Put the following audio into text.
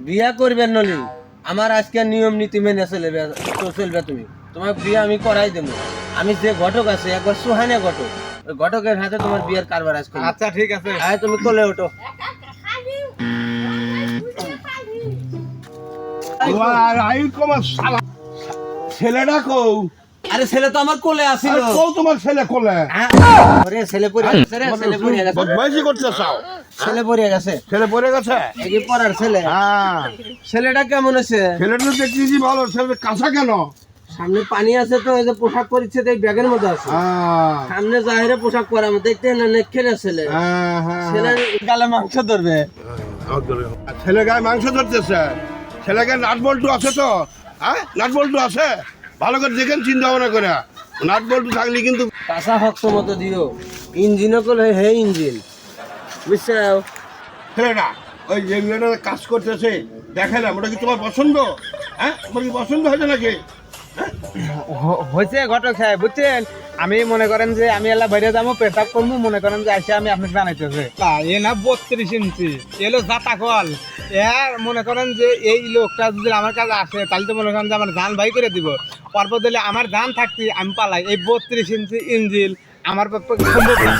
বিয়া করবেন নলি আমার আজকে নিয়ম নীতি মেনে চলবে তুমি তোমার বিয়ে আমি করাই দেবো। আমি যে ঘটক আছে একবার সুহানে ঘটক, ওই ঘটকের হাতে তোমার বিয়ের কারবার আজকে। আচ্ছা ঠিক আছে, আয় তুমি কোলে ওঠো। ছেলেটা কও? আরে ছেলে তো আমার কোলে আসিল। কও তোমার ছেলে কোলে? ওরে ছেলে পড়ে গেছে রে, ছেলে পড়ে গেছে। বদমাইশি করতে চাও? ছেলে পড়ে গেছে, ছেলে পড়ে গেছে? এই যে পড়ার ছেলে। হ্যাঁ, ছেলেটা কেমন আছে? ছেলেটা দেখতেছি ভালো। ছেলেটা কাঁচা কেন? সামনে পানি আছে তো, এই যে পোশাক পরিচ্ছে এই ব্যাগের মধ্যে আছে। সামনে জাহিরে পোশাক পরা মতো দেখতে না নেখে না ছেলে। ছেলের গালে মাংস ধরবে। ছেলে গায়ে মাংস ধরতেছে? ছেলে গায়ে নাট বল্টু আছে তো? হ্যাঁ, নাট বল্টু আছে? ভালো করে দেখেন, চিন্তা ভাবনা করে। নাট বল্টু থাকলে কিন্তু কাঁচা হক্স মতো দিও। ইঞ্জিনও করলে হে ইঞ্জিন, বুঝছো? ছেলেটা ওই যে মেয়েটা কাজ করতেছে দেখে না, ওটা কি তোমার পছন্দ? হ্যাঁ, তোমার কি পছন্দ হয়েছে নাকি? হয়েছে ঘটক সাহেব, বুঝছেন? আমি মনে করেন যে আমি এলা বাইরে যাবো, পেশাব করবো, মনে করেন যে আসে আমি আপনাকে জানাইতেছে এ না 32 ইঞ্চি এলো জাতা কল। এর মনে করেন যে এই লোকটা যদি আমার কাছে আসে তাহলে তো মনে করেন যে আমার ধান ভাই করে দিব। পরপর দিলে আমার ধান থাকতে আমি পালাই, এই 32 ইঞ্চি ইঞ্জিল আমার পক্ষে সম্ভব না।